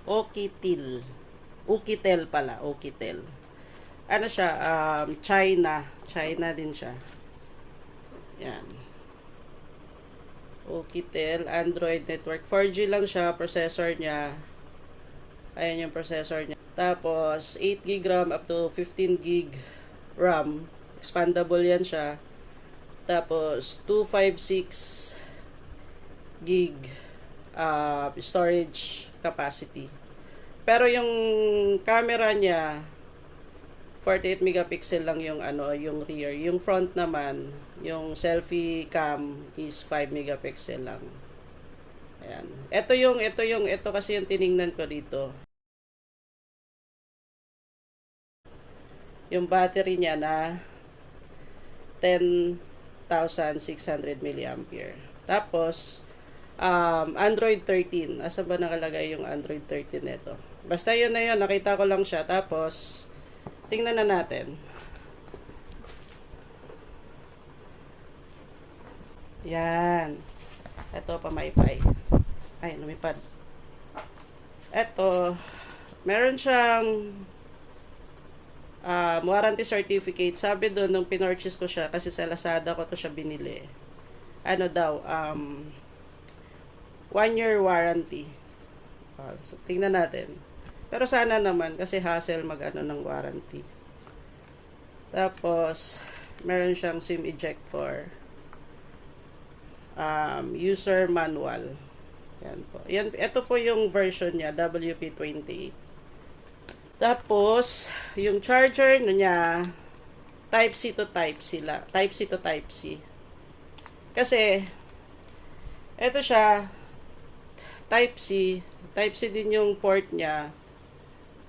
Oukitel. Oukitel pala, Oukitel. Ano siya, China. China din siya. Yan. Oukitel, Android network. 4G lang siya, processor niya. Ayan yung processor niya. Tapos, 8 GB RAM up to 15 GB RAM. Expandable yan siya. Tapos, 256 GB storage capacity. Pero yung camera niya, 48 megapixel lang yung yung rear. Yung front naman, yung selfie cam is 5 megapixel lang. Ayan. Ito kasi yung tiningnan ko dito. Yung battery niya na 10,600 milliampere. Tapos, Android 13. Asa ba nakalagay yung Android 13 nito? Basta yun na yun. Nakita ko lang siya. Tapos, tingnan na natin. Yan. Ito, pamaypay. Ay, lumipad. Ito, meron siyang warranty certificate. Sabi doon, nung pinorchase ko siya, kasi sa Lazada ko to siya binili. Ano daw, 1 year warranty. So, tingnan natin. Pero sana naman, kasi hassle mag-ano ng warranty. Tapos, meron siyang SIM ejector. User manual. Yan po. Yan, ito po yung version niya, WP28. Tapos, yung charger niya, Type-C to Type-C la. Type-C to Type-C. Kasi, ito siya, Type-C. Type-C din yung port niya.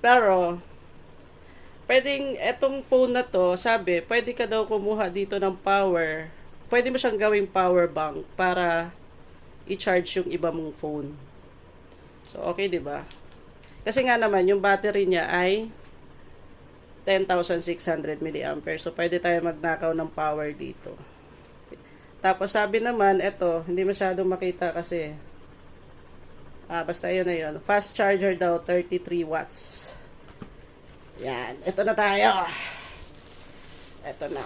Pero, pwedeng, etong phone na to, sabi, pwede ka daw kumuha dito ng power. Pwede mo siyang gawing power bank para i-charge yung iba mong phone. So, okay, di ba? Kasi nga naman, yung battery niya ay 10,600 mAh. So, pwede tayo magnakaw ng power dito. Tapos, sabi naman, ito, hindi masyadong makita kasi, basta yun na yun. Fast charger daw, 33 watts. Yan. Ito na tayo. Ito na.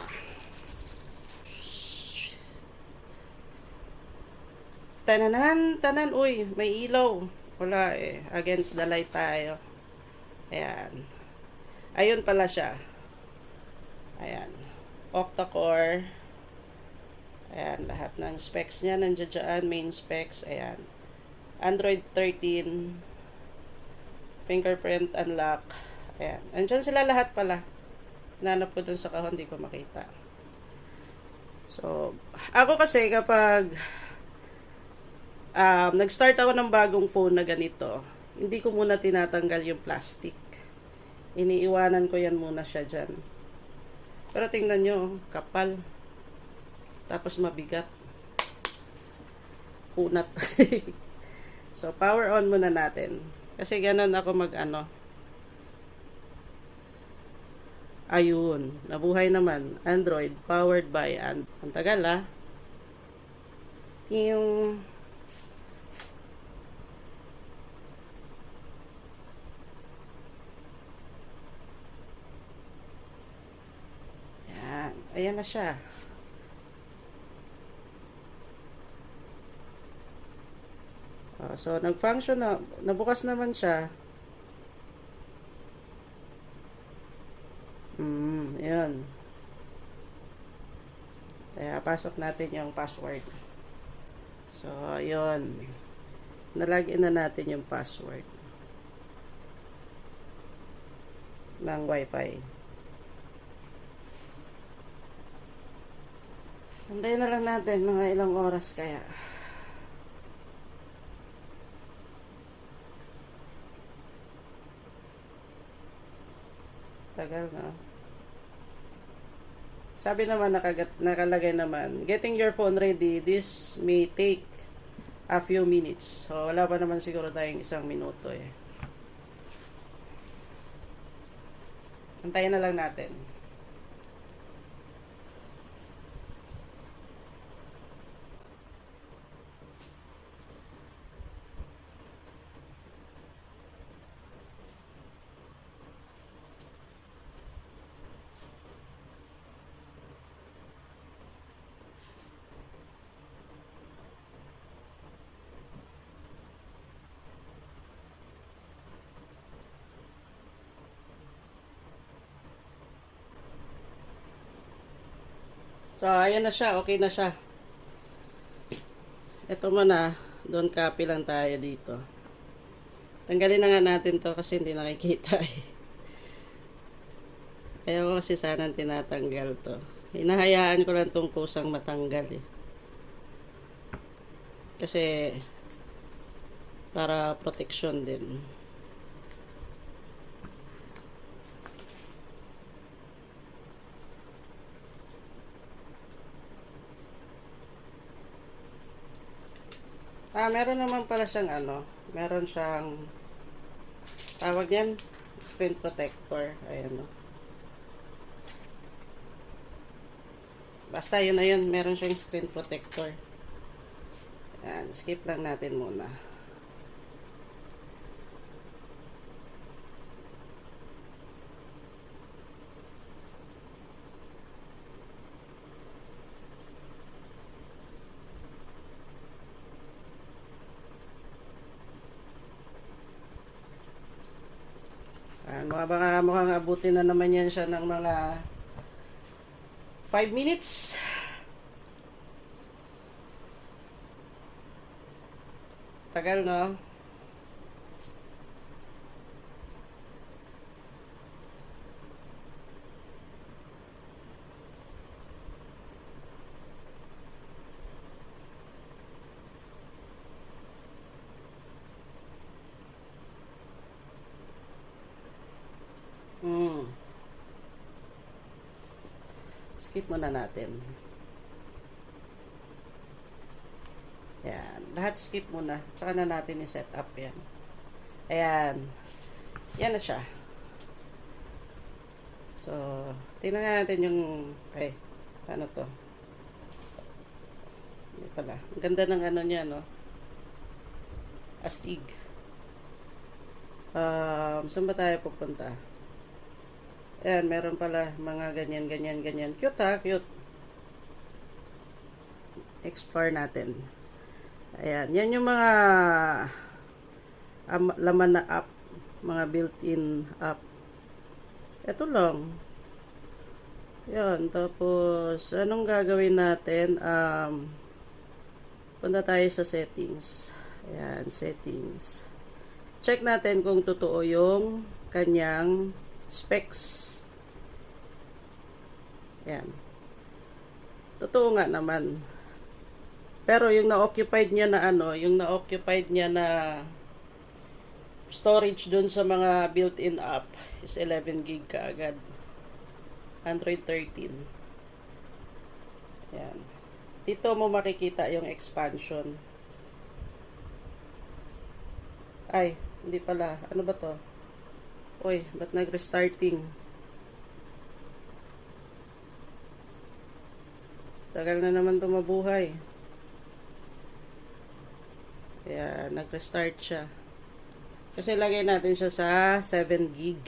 Tanan. Uy, may ilaw. Wala eh. Against the light tayo. Ayan. Ayun pala siya. Ayan. Octa-core. Ayan. Lahat ng specs niya nandiyan dyan. Main specs. Ayan. Android 13. Fingerprint unlock. Ayan. Andyan sila lahat pala. Nanap ko dun sa kahon. Hindi ko makita. So, ako kasi kapag nag-start ako ng bagong phone na ganito, hindi ko muna tinatanggal yung plastic. Iniiwanan ko yan muna siya dyan. Pero tingnan nyo, kapal. Tapos mabigat. Kunat. So, power on muna natin. Kasi ganun ako mag-ano. Ayun. Nabuhay naman. Android, powered by Ang tagal Yung ayan na siya. So, nag-function na. Nabukas naman siya. Ayan. Kaya, pasok natin yung password. So, ayun. Nalagin na natin yung password ng Wi-Fi. Antayin na lang natin mga ilang oras kaya. Tagal na. Sabi naman nakalagay naman, getting your phone ready, this may take a few minutes. So, wala pa naman siguro tayong 1 minuto eh. Antayin na lang natin. So, ayan na siya. Okay na siya. Ito muna. Doon copy lang tayo dito. Tanggalin na nga natin to kasi hindi nakikita eh. Ayaw ko kasi sanang tinatanggal to. Hinahayaan ko lang tong kusang matanggal eh. Kasi para protection din. Meron naman pala siyang ano, meron siyang tawag yan, screen protector. Ayan o. Basta yun na yun, meron siyang screen protector. Ayan, skip lang natin muna. Mukhang abutin na naman yan siya ng mga 5 minutes. Tagal, no? Skip muna natin. Ayan. Lahat skip muna. Tsaka na natin i-set up yan. Ayan. Yan na siya. So, tingnan natin yung... Ay, ano to? Hindi pala. Ang ganda ng ano niya, no? Astig. Saan ba tayo pupunta? Ayan, meron pala mga ganyan. Cute ha, cute. Explore natin. Ayan, yan yung mga laman na app. Mga built-in app. Ito lang. Yan, tapos, anong gagawin natin? Punta tayo sa settings. Ayan, settings. Check natin kung totoo yung kanyang specs. Ayan. Totoo nga naman. Pero yung na-occupied niya na ano, yung na-occupied niya na storage dun sa mga built-in app is 11 gig kaagad. Android 13. Ayan. Dito mo makikita yung expansion. Ay, hindi pala. Ano ba to? Uy, ba't nag-restarting? Tagal na naman tumabuhay. Kaya, nag-restart siya. Kasi lagay natin siya sa 7 gig.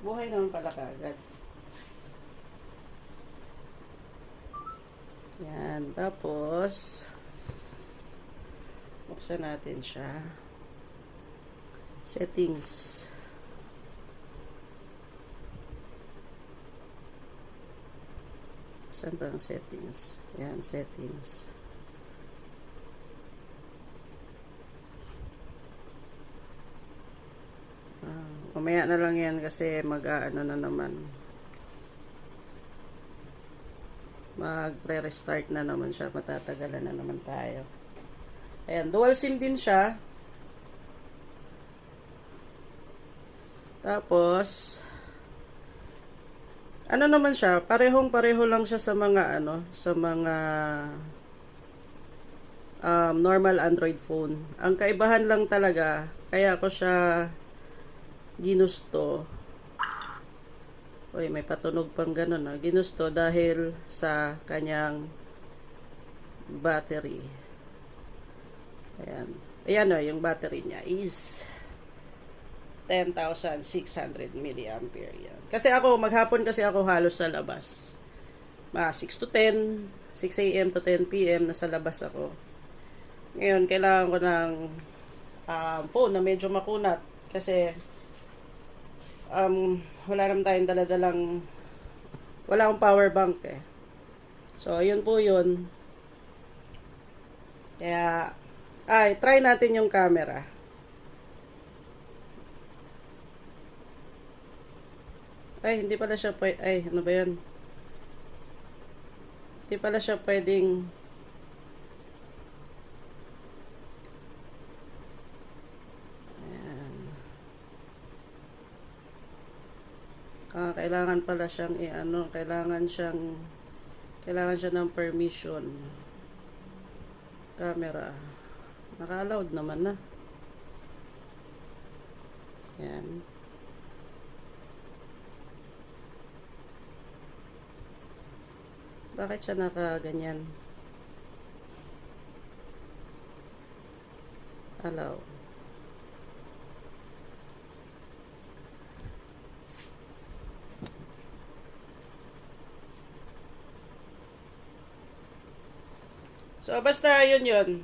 Buhay naman pala kagad. Yan. Tapos, buksan natin siya. Settings. Saan ba ang settings? Yan, settings. Mamaya na lang yan kasi mag-ano na naman. Magre-restart na naman siya. Matatagalan na naman tayo. Ayan, dual SIM din siya. Tapos, ano naman siya? Parehong-pareho lang siya sa mga ano, sa mga normal Android phone. Ang kaibahan lang talaga, kaya ko siya ginusto. Uy, may patunog pang ganun. Ginusto dahil sa kanyang battery. Ayan. Ayan o, yung battery niya is 10,600 milliampere yan. Kasi ako, maghapon kasi ako halos sa labas. 6 to 10, 6 a.m. to 10 p.m. nasa labas ako. Ngayon, kailangan ko ng phone na medyo makunat. Kasi, wala naman tayong daladalang, wala akong power bank eh. So, yun po yun. Kaya, try natin yung camera. Hindi pala siya ano ba yun? Hindi pala siya pwedeng kailangan pala siyang kailangan siya ng permission. Camera. Naka-allowed naman na. Yan. Bakit siya naka-ganyan? Allow. So, basta yun.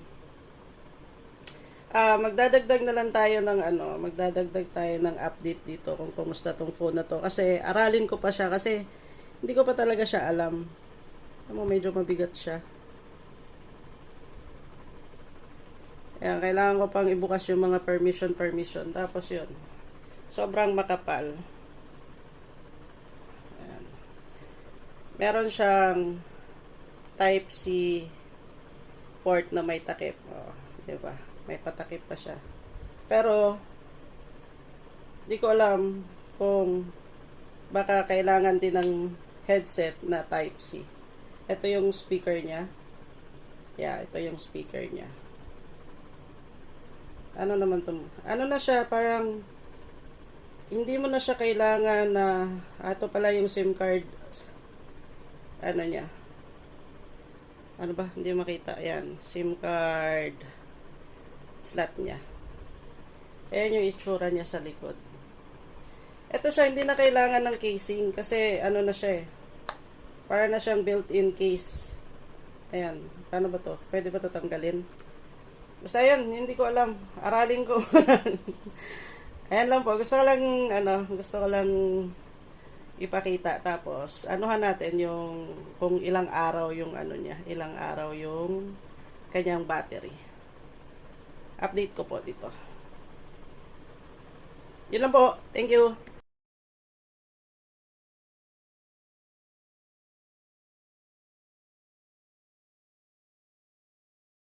Magdadagdag na lang tayo ng magdadagdag tayo ng update dito kung kumusta tong phone na to. Kasi, aralin ko pa siya kasi hindi ko pa talaga siya alam. Medyo mabigat siya. Ayan, kailangan ko pang ibukas yung mga permission. Tapos yun. Sobrang makapal. Ayan. Meron siyang Type-C port na may takip. Diba? May patakip pa siya. Pero, di ko alam kung baka kailangan din ng headset na Type-C. Ito yung speaker niya. Ito yung speaker niya. Ano naman to? Ano na siya? Parang, hindi mo na siya kailangan na, ito pala yung SIM card, niya. Ano ba? Hindi makita. Ayan. SIM card slot niya. Ayan yung itsura niya sa likod. Ito siya, hindi na kailangan ng casing kasi na siya eh. Para na siyang built-in case. Ayan. Paano ba to? Pwede ba to tanggalin? Basta yun, hindi ko alam. Aralin ko. Ayan lang po. Gusto ko lang ipakita. Tapos, anuhan natin yung kung ilang araw yung niya. Ilang araw yung kanyang battery. Update ko po dito. Yun lang po. Thank you.